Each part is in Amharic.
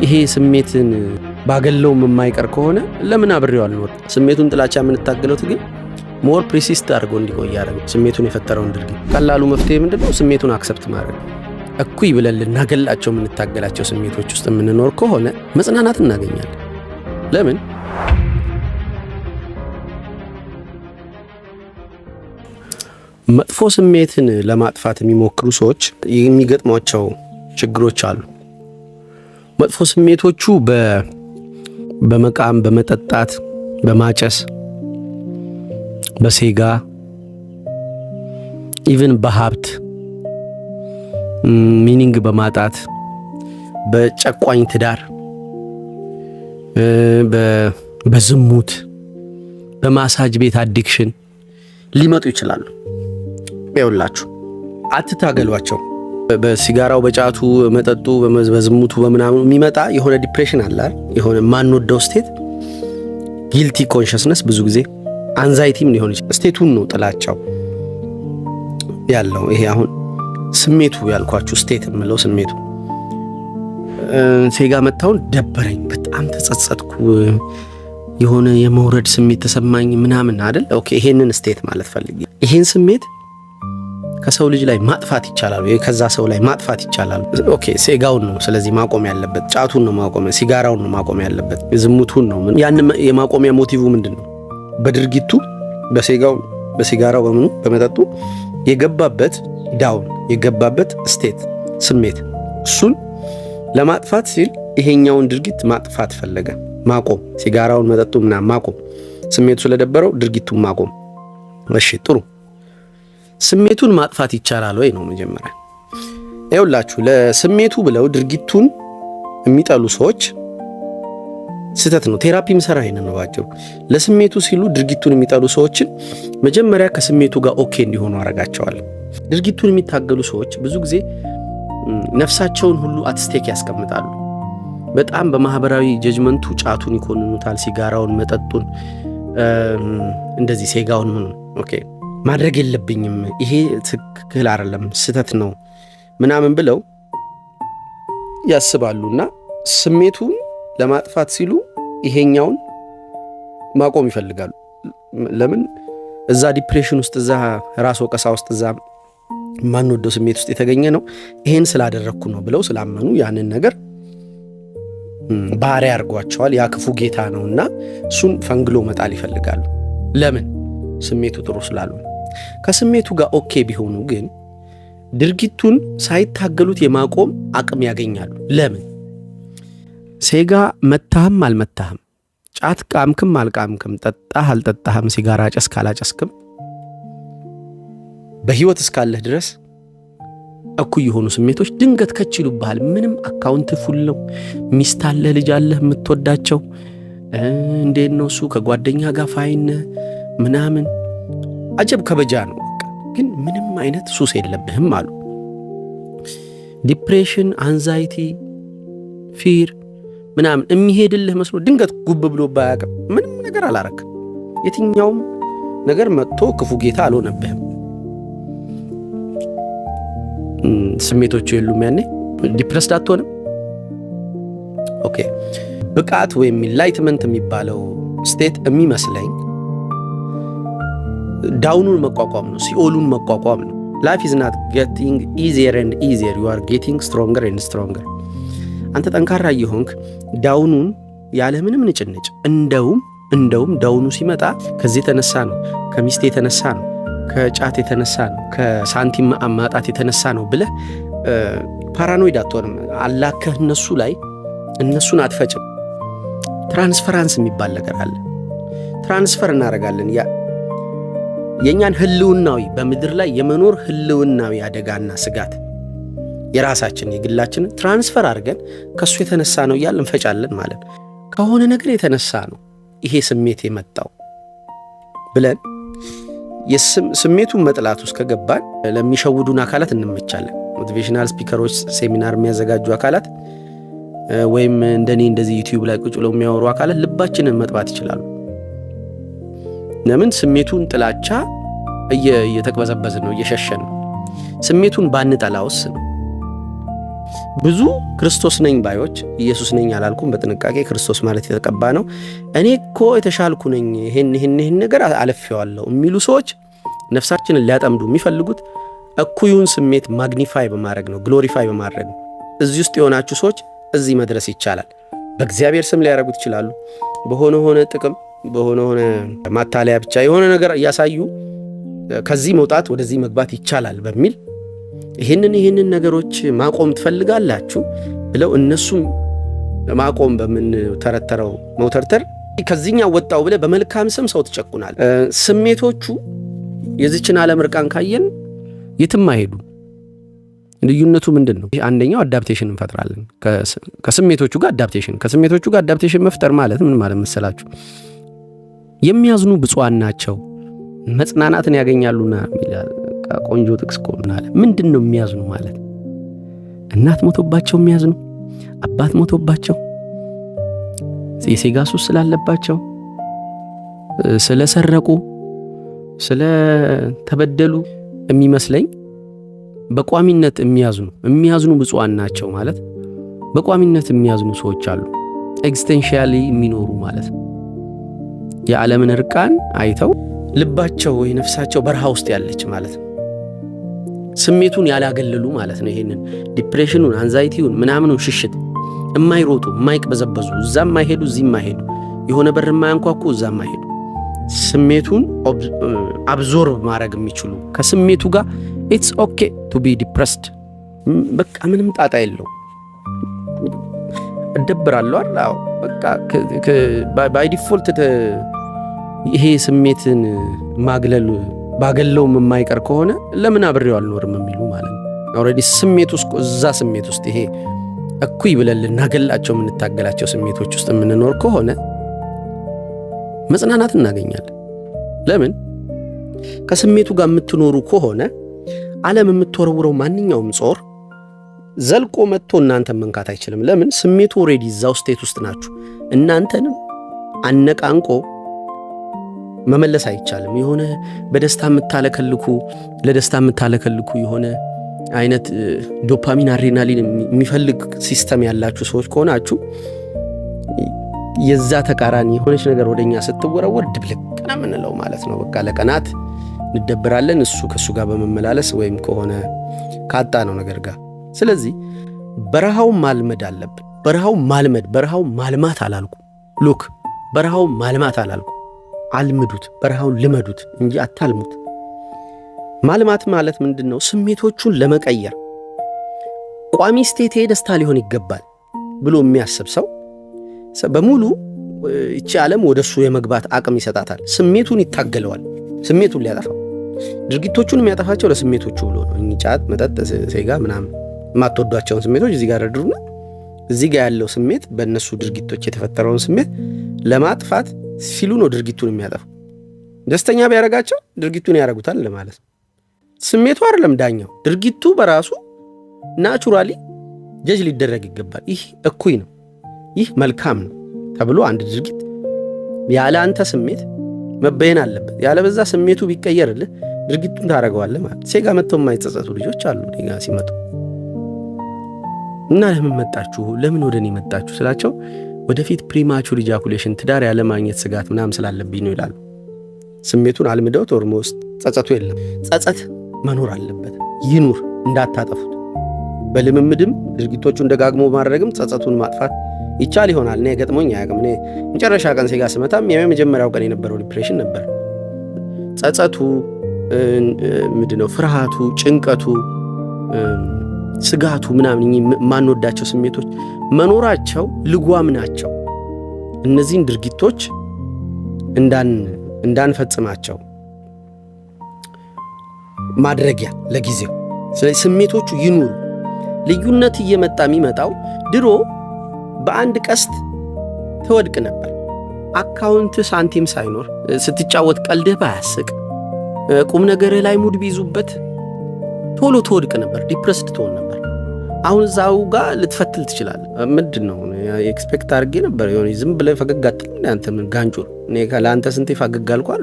ይሄ ስሜትን ባገለው የማይቀር ከሆነ ለምን አብሬው አልኖር? ስሜቱን ጥላቻ የምንታገለው ግን ሞር ፕሪሲስት አድርጎ እንዲቆይ ያደርጋል። ስሜቱን የፈጠረውን ድርጊት ቀላሉ መፍትሄ ምንድነው? ስሜቱን አክሰፕት ማድረግ። እኩይ ብለን ልናገላቸው የምንታገላቸው ስሜቶች ውስጥ የምንኖር ከሆነ መጽናናት እናገኛለን። ለምን? መጥፎ ስሜትን ለማጥፋት የሚሞክሩ ሰዎች የሚገጥሟቸው ችግሮች አሉ። መጥፎ ስሜቶቹ በመቃም፣ በመጠጣት፣ በማጨስ፣ በሴጋ፣ ኢቭን በሀብት ሚኒንግ በማጣት፣ በጨቋኝ ትዳር፣ በዝሙት፣ በማሳጅ ቤት አዲክሽን ሊመጡ ይችላሉ። ይኸውላችሁ አትታገሏቸው። በሲጋራው፣ በጫቱ፣ መጠጡ፣ በዝሙቱ፣ በምናምኑ የሚመጣ የሆነ ዲፕሬሽን አለ፣ የሆነ ማንወደው ስቴት፣ ጊልቲ ኮንሽስነስ፣ ብዙ ጊዜ አንዛይቲም ሊሆን ይችላል። ስቴቱን ነው ጥላቻው ያለው። ይሄ አሁን ስሜቱ ያልኳችሁ ስቴት የምለው ስሜቱ ሴጋ መታውን ደበረኝ፣ በጣም ተጸጸትኩ፣ የሆነ የመውረድ ስሜት ተሰማኝ ምናምን አይደል? ኦኬ፣ ይሄንን ስቴት ማለት ፈልጌ ይሄን ስሜት ከሰው ልጅ ላይ ማጥፋት ይቻላል ወይ? ከዛ ሰው ላይ ማጥፋት ይቻላል። ኦኬ፣ ሴጋውን ነው ስለዚህ ማቆም ያለበት፣ ጫቱን ነው ማቆም፣ ሲጋራውን ነው ማቆም ያለበት፣ ዝሙቱን ነው። ያን የማቆሚያ ሞቲቭ ምንድነው? በድርጊቱ በሴጋው፣ በሲጋራው፣ በምኑ በመጠጡ የገባበት ዳውን የገባበት ስቴት ስሜት፣ እሱን ለማጥፋት ሲል ይሄኛውን ድርጊት ማጥፋት ፈለገ። ማቆም፣ ሲጋራውን፣ መጠጡ ምናምን ማቆም፣ ስሜቱ ስለደበረው ድርጊቱን ማቆም። እሺ ጥሩ፣ ስሜቱን ማጥፋት ይቻላል ወይ ነው መጀመሪያ። ይኸውላችሁ ለስሜቱ ብለው ድርጊቱን የሚጠሉ ሰዎች ስህተት ነው። ቴራፒም ሰራ ይሄንን ነው ባጭሩ። ለስሜቱ ሲሉ ድርጊቱን የሚጠሉ ሰዎችን መጀመሪያ ከስሜቱ ጋር ኦኬ እንዲሆኑ አረጋቸዋል። ድርጊቱን የሚታገሉ ሰዎች ብዙ ጊዜ ነፍሳቸውን ሁሉ አትስቴክ ያስቀምጣሉ። በጣም በማህበራዊ ጀጅመንቱ ጫቱን ይኮንኑታል፣ ሲጋራውን፣ መጠጡን፣ እንደዚህ ሴጋውን ምን ኦኬ ማድረግ የለብኝም ይሄ ትክክል አይደለም ስህተት ነው ምናምን ብለው ያስባሉና ስሜቱን ለማጥፋት ሲሉ ይሄኛውን ማቆም ይፈልጋሉ። ለምን? እዛ ዲፕሬሽን ውስጥ፣ እዛ ራስ ወቀሳ ውስጥ፣ እዛ ማንወደው ስሜት ውስጥ የተገኘ ነው ይሄን ስላደረግኩ ነው ብለው ስላመኑ ያንን ነገር ባሪያ አድርጓቸዋል። ያ ክፉ ጌታ ነውና እሱን ፈንግሎ መጣል ይፈልጋሉ። ለምን? ስሜቱ ጥሩ ስላልሆነ። ከስሜቱ ጋር ኦኬ ቢሆኑ ግን ድርጊቱን ሳይታገሉት የማቆም አቅም ያገኛሉ። ለምን? ሴጋ መታህም አልመታህም፣ ጫት ቃምክም አልቃምክም፣ ጠጣህ አልጠጣህም፣ ሲጋራ ጨስክ አላጨስክም፣ በህይወት እስካለህ ድረስ እኩይ የሆኑ ስሜቶች ድንገት ከችሉብሃል። ምንም አካውንት ፉል ነው፣ ሚስት አለህ፣ ልጅ አለህ፣ የምትወዳቸው እንዴት ነው እሱ ከጓደኛ ጋር ፋይን ምናምን አጀብ ከበጃ ነው። ግን ምንም አይነት ሱስ የለብህም አሉ። ዲፕሬሽን፣ አንዛይቲ፣ ፊር ምናምን የሚሄድልህ መስሎ ድንገት ጉብ ብሎ ባያቅም ምንም ነገር አላረክም። የትኛውም ነገር መጥቶ ክፉ ጌታ አልሆነብህም። ስሜቶቹ የሉም። ያኔ ዲፕረስድ አትሆንም። ኦኬ፣ ብቃት ወይም ኢንላይትመንት የሚባለው ስቴት የሚመስለኝ ዳውኑን መቋቋም ነው፣ ሲኦሉን መቋቋም ነው። ላይፍ ኢዝ ናት ጌቲንግ ኢዚየር ኤንድ ኢዚየር፣ ዩ አር ጌቲንግ ስትሮንገር ኤንድ ስትሮንገር። አንተ ጠንካራ እየሆንክ ዳውኑን ያለ ምንም ንጭንጭ፣ እንደውም ዳውኑ ሲመጣ ከዚህ የተነሳ ነው፣ ከሚስቴ የተነሳ ነው፣ ከጫት የተነሳ ነው፣ ከሳንቲም ማጣት የተነሳ ነው ብለህ ፓራኖይድ አትሆንም። አላከህ እነሱ ላይ እነሱን አትፈጭም። ትራንስፈራንስ የሚባል ነገር አለ። ትራንስፈር እናደርጋለን የእኛን ህልውናዊ በምድር ላይ የመኖር ህልውናዊ አደጋና ስጋት የራሳችን የግላችን ትራንስፈር አድርገን ከሱ የተነሳ ነው እያልን እንፈጫለን ማለት ከሆነ ነገር የተነሳ ነው ይሄ ስሜት የመጣው ብለን ስሜቱን መጥላት ውስጥ ከገባን ለሚሸውዱን አካላት እንመቻለን። ሞቲቬሽናል ስፒከሮች፣ ሴሚናር የሚያዘጋጁ አካላት ወይም እንደኔ እንደዚህ ዩቲዩብ ላይ ቁጭ ብለው የሚያወሩ አካላት ልባችንን መጥባት ይችላሉ። ለምን? ስሜቱን ጥላቻ እየተቅበዘበዝን ነው፣ እየሸሸን ነው። ስሜቱን ባንጠላውስ ነው። ብዙ ክርስቶስ ነኝ ባዮች ኢየሱስ ነኝ አላልኩም በጥንቃቄ ክርስቶስ ማለት የተቀባ ነው እኔ እኮ የተሻልኩ ነኝ ይሄን ነገር አለፈዋለሁ የሚሉ ሰዎች ነፍሳችንን ሊያጠምዱ የሚፈልጉት እኩዩን ስሜት ማግኒፋይ በማድረግ ነው ግሎሪፋይ በማድረግ ነው እዚህ ውስጥ የሆናችሁ ሰዎች እዚህ መድረስ ይቻላል በእግዚአብሔር ስም ሊያረጉት ይችላሉ በሆነ ጥቅም በሆነ ማታለያ ብቻ የሆነ ነገር ያሳዩ ከዚህ መውጣት ወደዚህ መግባት ይቻላል በሚል ይሄንን ነገሮች ማቆም ትፈልጋላችሁ ብለው እነሱም ማቆም በምን ተረተረው መውተርተር ከዚህኛው ወጣው ብለ በመልካም ስም ሰው ተጨቁናል ስሜቶቹ የዚችን ዓለም ርቃን ካየን የትም አይሄዱ ልዩነቱ ምንድነው አንደኛው አዳፕቴሽን እንፈጥራለን ከስሜቶቹ ጋር አዳፕቴሽን መፍጠር ማለት ምን ማለት መሰላችሁ የሚያዝኑ ብፁዓን ናቸው መጽናናትን ያገኛሉና ይላል ቆንጆ ጥቅስ ቆምናል ምንድነው የሚያዝኑ ማለት እናት ሞቶባቸው የሚያዝኑ አባት ሞቶባቸው የሴጋ ሱስ ስላለባቸው ስለሰረቁ ስለተበደሉ የሚመስለኝ በቋሚነት የሚያዝኑ ብፁዓን ናቸው ማለት በቋሚነት የሚያዝኑ ሰዎች አሉ ኤክስቴንሻሊ የሚኖሩ ማለት የዓለምን ርቃን አይተው ልባቸው ወይ ነፍሳቸው በረሃ ውስጥ ያለች ማለት ነው ስሜቱን ያላገለሉ ማለት ነው ይሄንን ዲፕሬሽኑን አንዛይቲውን ምናምኑን ሽሽት የማይሮጡ የማይቅበዘበዙ እዛም ማይሄዱ እዚህም ማይሄዱ የሆነ በር የማያንኳኩ እዛም ማይሄዱ ስሜቱን አብዞርብ ማድረግ የሚችሉ ከስሜቱ ጋር it's okay to be depressed በቃ ምንም ጣጣ የለው እደብራለሁ አላው በቃ by default ይሄ ስሜትን ማግለሉ ባገለው የማይቀር ከሆነ ለምን አብሬው አልኖርም የሚሉ ማለት ነው ኦሬዲ ስሜት ውስጥ ይሄ እኩይ ብለን ልናገላቸው የምንታገላቸው ስሜቶች ውስጥ የምንኖር ከሆነ መጽናናት እናገኛለን ለምን ከስሜቱ ጋር የምትኖሩ ከሆነ ዓለም የምትወረውረው ማንኛውም ጾር ዘልቆ መጥቶ እናንተን መንካት አይችልም ለምን ስሜቱ ኦሬዲ እዛው ስቴት ውስጥ ናችሁ እናንተንም አነቃንቆ መመለስ አይቻልም የሆነ በደስታ የምታለከልኩ የሆነ አይነት ዶፓሚን አድሬናሊን የሚፈልግ ሲስተም ያላችሁ ሰዎች ከሆናችሁ የዛ ተቃራኒ የሆነች ነገር ወደኛ ስትወረወር ድብልቅ ነው ምንለው ማለት ነው በቃ ለቀናት እንደብራለን እሱ ከሱ ጋር በመመላለስ ወይም ከሆነ ካጣ ነው ነገር ጋር ስለዚህ በረሃው ማልመድ አለብን በረሃው ማልማት አላልኩ ሉክ በረሃው ማልማት አላልኩ አልምዱት በረሃውን ልመዱት እንጂ አታልሙት ማልማት ማለት ምንድነው ስሜቶቹን ለመቀየር ቋሚ ስቴት ደስታ ሊሆን ይገባል ብሎ የሚያስብ ሰው በሙሉ እቺ ዓለም ወደሱ የመግባት አቅም ይሰጣታል ስሜቱን ይታገለዋል ስሜቱን ሊያጠፋው ድርጊቶቹን የሚያጠፋቸው ለስሜቶቹ ብሎ ነው እንጫት መጠጥ ሴጋ ምናምን ማትወዷቸውን ስሜቶች እዚህ ጋር አድርጉና እዚህ ጋር ያለው ስሜት በእነሱ ድርጊቶች የተፈጠረውን ስሜት ለማጥፋት ሲሉ ነው ድርጊቱን የሚያጠፋው ደስተኛ ቢያረጋቸው ድርጊቱን ያረጉታል ለማለት ስሜቱ አይደለም ዳኛው ድርጊቱ በራሱ ናቹራሊ ጀጅ ሊደረግ ይገባል ይህ እኩይ ነው ይህ መልካም ነው ተብሎ አንድ ድርጊት ያለ አንተ ስሜት መበየን አለበት ያለ በዛ ስሜቱ ቢቀየርልህ ድርጊቱን ታረጋዋለህ ማለት ሴጋ መጥተው የማይጸጸቱ ልጆች አሉ ዲጋ ሲመጡ እና ለምን ወደኔ መጣችሁ ስላቸው ወደፊት ፕሪማቹር ኢጃኩሌሽን ትዳር ያለ ማግኘት ስጋት ምናምን ስላለብኝ ነው ይላሉ ስሜቱን አልምደውት ኦልሞስት ጸጸቱ የለም ጸጸት መኖር አለበት ይኑር እንዳታጠፉት በልምምድም ድርጊቶቹን ደጋግሞ ማድረግም ጸጸቱን ማጥፋት ይቻል ይሆናል እኔ ገጥሞኝ አያውቅም እኔ መጨረሻ ቀን ሴጋ ስመታም የመጀመሪያው ቀን የነበረው ዲፕሬሽን ነበር ጸጸቱ ምንድነው ፍርሃቱ ጭንቀቱ ስጋቱ ምናምን ማንወዳቸው ስሜቶች መኖራቸው ልጓም ናቸው እነዚህን ድርጊቶች እንዳንፈጽማቸው ማድረጊያ ለጊዜው ስለዚህ ስሜቶቹ ይኑሩ ልዩነት እየመጣ የሚመጣው ድሮ በአንድ ቀስት ተወድቅ ነበር አካውንት ሳንቲም ሳይኖር ስትጫወት ቀልድህ ባያስቅ ቁም ነገር ላይ ሙድ ቢይዙበት ቶሎ ተወድቅ ነበር ዲፕረስድ ትሆን ነበር አሁን ዛው ጋር ልትፈትል ትችላለህ ምንድነው ኤክስፔክት አድርጌ ነበር የሆነ ዝም ብለህ ፈገግ አትልም አንተ ምን ጋንጆር እኔ ካላንተ ስንቴ ፈገግ አልኳል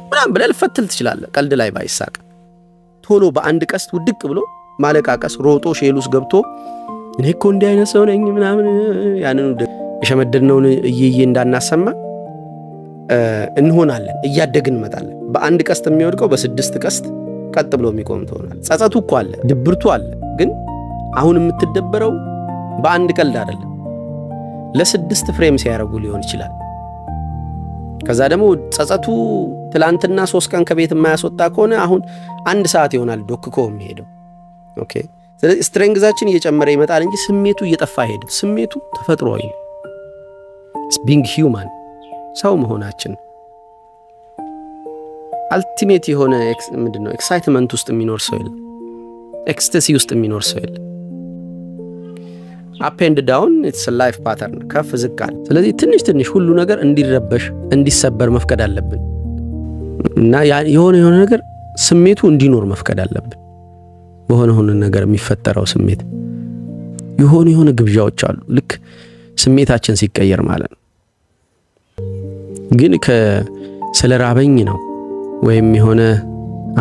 ምናምን ብለህ ልትፈትል ትችላለህ ቀልድ ላይ ባይሳቅ ቶሎ በአንድ ቀስት ውድቅ ብሎ ማለቃቀስ ሮጦ ሼሉስ ገብቶ እኔ እኮ እንዲህ አይነት ሰው ነኝ ምናምን ያንኑ የሸመደድነውን እየየ እንዳናሰማ እንሆናለን። እያደግን እንመጣለን። በአንድ ቀስት የሚወድቀው በ6 ቀስት ቀጥ ብሎ የሚቆም ትሆናል። ጸጸቱ እኮ አለ፣ ድብርቱ አለ። ግን አሁን የምትደበረው በአንድ ቀልድ አይደለም። ለ6 ፍሬም ሲያደርጉ ሊሆን ይችላል። ከዛ ደግሞ ጸጸቱ ትላንትና 3 ቀን ከቤት የማያስወጣ ከሆነ አሁን 1 ሰዓት ይሆናል ዶክኮ የሚሄደው። ኦኬ። ስለዚህ ስትሬንግዛችን እየጨመረ ይመጣል እንጂ ስሜቱ እየጠፋ አይሄድም። ስሜቱ ተፈጥሯዊ ነው። ቢንግ ሂውማን ሰው መሆናችን አልቲሜት የሆነ ምንድነው ኤክሳይትመንት ውስጥ የሚኖር ሰው የለም። ኤክስታሲ ውስጥ የሚኖር ሰው የለም። አፕ ኤንድ ዳውን ኢትስ ላይፍ ፓተርን፣ ከፍ ዝቅ አለ። ስለዚህ ትንሽ ትንሽ ሁሉ ነገር እንዲረበሽ እንዲሰበር መፍቀድ አለብን እና የሆነ ነገር ስሜቱ እንዲኖር መፍቀድ አለብን። በሆነ ነገር የሚፈጠረው ስሜት የሆነ ግብዣዎች አሉ፣ ልክ ስሜታችን ሲቀየር ማለት ነው። ግን ስለ ራበኝ ነው ወይም የሆነ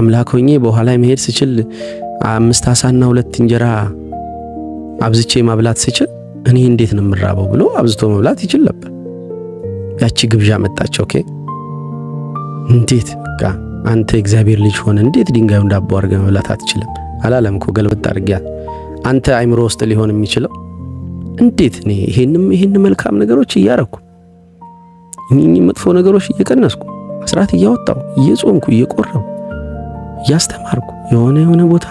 አምላክ ሆኜ በኋላ መሄድ ስችል 5 ዓሳና 2 እንጀራ አብዝቼ ማብላት ስችል እኔ እንዴት ነው የምራበው ብሎ አብዝቶ መብላት ይችል ነበር። ያቺ ግብዣ መጣች። ኦኬ እንዴት አንተ እግዚአብሔር ልጅ ሆነ እንዴት ድንጋዩን ዳቦ አድርገህ መብላት አትችልም አላለም እኮ። ገልብጥ አድርጊያ አንተ አይምሮ ውስጥ ሊሆን የሚችለው እንዴት እኔ ይሄን መልካም ነገሮች እያረኩ እኚህ መጥፎ ነገሮች እየቀነስኩ አስራት እያወጣው እየጾምኩ እየቆረው እያስተማርኩ የሆነ ቦታ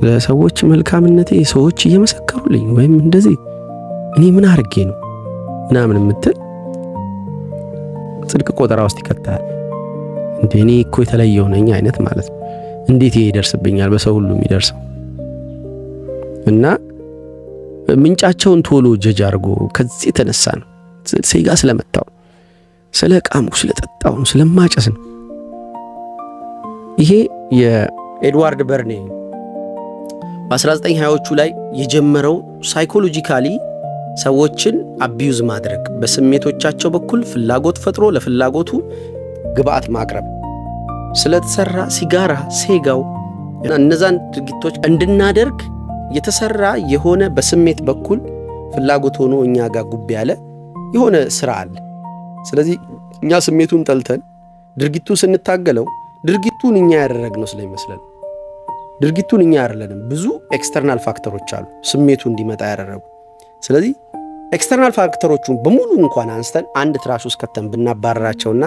ለሰዎች መልካምነቴ ሰዎች እየመሰከሩልኝ ወይም እንደዚህ እኔ ምን አርጌ ነው ምናምን የምትል ጽድቅ ቆጠራ ውስጥ ይከታል። እንዴ እኔ እኮ የተለየው ነኝ አይነት ማለት ነው። እንዴት ይሄ ይደርስብኛል? በሰው ሁሉ የሚደርሰው እና ምንጫቸውን ቶሎ ጀጅ አድርጎ ከዚህ የተነሳ ነው ሴጋ ስለመታው ስለ ቃሙ ስለጠጣው ስለማጨስ ነው። ይሄ የኤድዋርድ በርኔ በ1920ዎቹ ላይ የጀመረው ሳይኮሎጂካሊ ሰዎችን አቢዩዝ ማድረግ፣ በስሜቶቻቸው በኩል ፍላጎት ፈጥሮ ለፍላጎቱ ግብአት ማቅረብ ስለተሰራ ሲጋራ ሴጋው እነዛን ድርጊቶች እንድናደርግ የተሰራ የሆነ በስሜት በኩል ፍላጎት ሆኖ እኛ ጋር ጉብ ያለ የሆነ ስራ አለ። ስለዚህ እኛ ስሜቱን ጠልተን ድርጊቱን ስንታገለው ድርጊቱን እኛ ያደረግነው ስለሚመስለን ድርጊቱን እኛ አይደለንም። ብዙ ኤክስተርናል ፋክተሮች አሉ ስሜቱ እንዲመጣ ያደረጉ። ስለዚህ ኤክስተርናል ፋክተሮቹን በሙሉ እንኳን አንስተን አንድ ትራሽ ውስጥ ከተን ብናባረራቸውና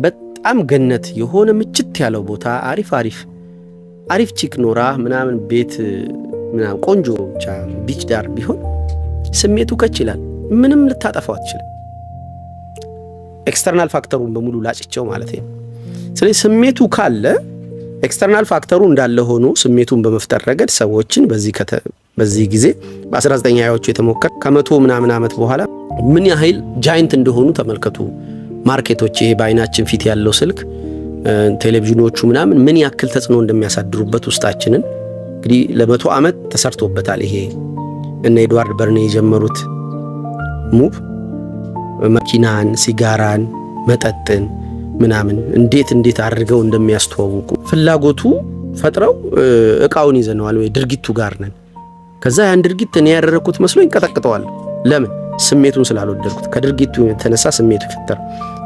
በጣም ገነት የሆነ ምችት ያለው ቦታ አሪፍ ቺክ ኖራ ምናምን ቤት ምናምን ቆንጆ ብቻ ቢች ዳር ቢሆን ስሜቱ ከችላል ምንም ልታጠፋው አትችልም። ኤክስተርናል ፋክተሩን በሙሉ ላጭቸው ማለት ነው። ስለዚህ ስሜቱ ካለ ኤክስተርናል ፋክተሩ እንዳለ ሆኖ ስሜቱን በመፍጠር ረገድ ሰዎችን በዚህ ጊዜ በ1920ዎቹ የተሞከረ ከመቶ ምናምን ዓመት በኋላ ምን ያህል ጃይንት እንደሆኑ ተመልከቱ። ማርኬቶች ይሄ በአይናችን ፊት ያለው ስልክ፣ ቴሌቪዥኖቹ ምናምን ምን ያክል ተጽዕኖ እንደሚያሳድሩበት ውስጣችንን እንግዲህ ለ100 ዓመት ተሰርቶበታል። ይሄ እነ ኤድዋርድ በርኔ የጀመሩት ሙቭ መኪናን፣ ሲጋራን፣ መጠጥን ምናምን እንዴት አድርገው እንደሚያስተዋውቁ ፍላጎቱ ፈጥረው እቃውን ይዘነዋል ወይ ድርጊቱ ጋር ነን። ከዛ ያን ድርጊት እኔ ያደረኩት መስሎ ይንቀጠቅጠዋል። ለምን? ስሜቱን ስላልወደድኩት። ከድርጊቱ የተነሳ ስሜቱ ይፈጠር።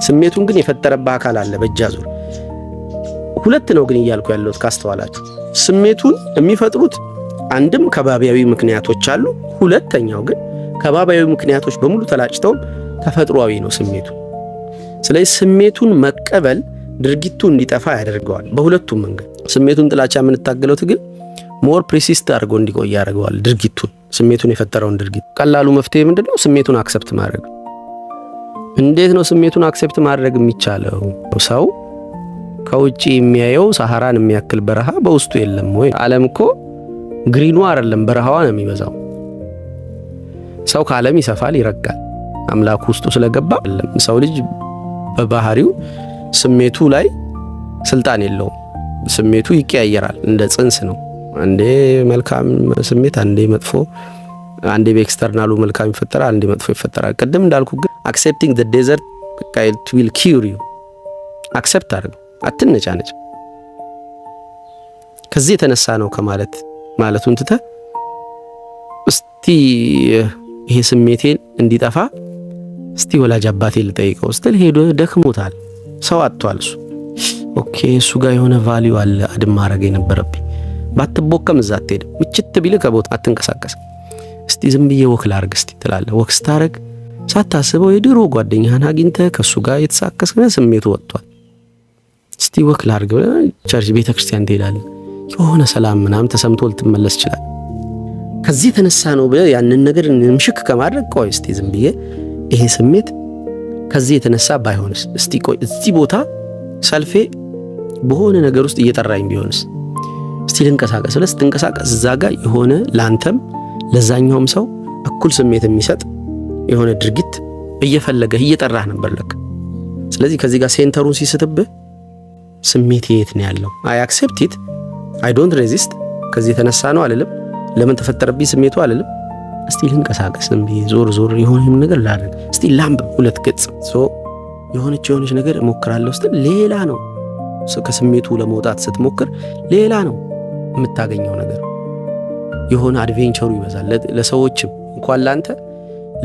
ስሜቱን ግን የፈጠረበት አካል አለ በእጃ ዙር። ሁለት ነው ግን እያልኩ ያለሁት ካስተዋላችሁ፣ ስሜቱን የሚፈጥሩት አንድም ከባቢያዊ ምክንያቶች አሉ። ሁለተኛው ግን ከባቢያዊ ምክንያቶች በሙሉ ተላጭተው ተፈጥሯዊ ነው ስሜቱ። ስለዚህ ስሜቱን መቀበል ድርጊቱ እንዲጠፋ ያደርገዋል። በሁለቱም መንገድ ስሜቱን ጥላቻ የምንታገለው ትግል ሞር ፕሪሲስት አድርጎ እንዲቆይ ያደርገዋል። ድርጊቱን ስሜቱን የፈጠረውን ድርጊት ቀላሉ መፍትሄ ምንድነው? ስሜቱን አክሰፕት ማድረግ። እንዴት ነው ስሜቱን አክሰፕት ማድረግ የሚቻለው? ሰው ከውጪ የሚያየው ሰሃራን የሚያክል በረሃ በውስጡ የለም ወይ? ዓለም እኮ ግሪኑ አይደለም በረሃዋ ነው የሚበዛው። ሰው ከዓለም ይሰፋል ይረጋል አምላኩ ውስጡ ስለገባ። ሰው ልጅ በባህሪው ስሜቱ ላይ ስልጣን የለውም። ስሜቱ ይቀያየራል፣ እንደ ጽንስ ነው። አንዴ መልካም ስሜት፣ አንዴ መጥፎ፣ አንዴ በኤክስተርናሉ መልካም ይፈጠራል፣ አንዴ መጥፎ ይፈጠራል። ቅድም እንዳልኩ ግን accepting the desert it will cure you። አክሰፕት አድርገው፣ አትነጫነጭ። ከዚህ የተነሳ ነው ከማለቱን ትተህ እስቲ ይሄ ስሜቴን እንዲጠፋ እስቲ ወላጅ አባቴ ልጠይቀው ስትል ሄዶ ደክሞታል፣ ሰው አጥቷል። እሱ ኦኬ እሱ ጋር የሆነ ቫልዩ አለ አድም ማድረግ የነበረብኝ። ባትቦከም እዛ አትሄድም። ምችት ቢል ከቦታ አትንቀሳቀስ። እስቲ ዝም ብዬ ወክ ላርግ እስቲ ትላለህ። ወክ ስታረግ ሳታስበው የድሮ ጓደኛህን አግኝተህ ከሱ ጋር የተሳከስከ ስሜቱ ወጥቷል። እስቲ ወክ ላርግ ብለህ ቸርች ቤተክርስቲያን ትሄዳለህ። የሆነ ሰላም ምናምን ተሰምቶ ልትመለስ ይችላል። ከዚህ የተነሳ ነው ብለህ ያንን ነገር ምሽክ ከማድረግ ቆይ እስቲ ዝም ብዬ ይሄ ስሜት ከዚህ የተነሳ ባይሆንስ፣ እስቲ ቆይ እዚህ ቦታ ሰልፌ በሆነ ነገር ውስጥ እየጠራኝ ቢሆንስ፣ እስቲ ልንቀሳቀስ ብለህ ስትንቀሳቀስ እዛ ጋር የሆነ ላንተም ለዛኛውም ሰው እኩል ስሜት የሚሰጥ የሆነ ድርጊት እየፈለገህ እየጠራህ ነበር ለካ። ስለዚህ ከዚህ ጋር ሴንተሩን ሲስትብህ ስሜት የት ነው ያለው? አይ አክሴፕት ኢት አይ ዶንት ሬዚስት። ከዚህ የተነሳ ነው አልልም። ለምን ተፈጠረብኝ ስሜቱ አልልም። እስቲ ልንቀሳቀስ ዝም ብዬ ዞር ዞር የሆነ ነገር ላድርግ፣ እስቲ ላምብ 2 ገጽ የሆነች ነገር እሞክራለሁ ስትል ሌላ ነው። ከስሜቱ ለመውጣት ስትሞክር ሌላ ነው የምታገኘው ነገር። የሆነ አድቬንቸሩ ይበዛል። ለሰዎችም እንኳን ላንተ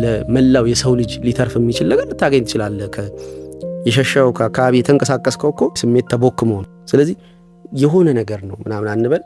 ለመላው የሰው ልጅ ሊተርፍ የሚችል ነገር ልታገኝ ትችላለህ። የሸሻው ከአካባቢ የተንቀሳቀስከው እኮ ስሜት ተቦክሞ ነው። ስለዚህ የሆነ ነገር ነው ምናምን አንበል።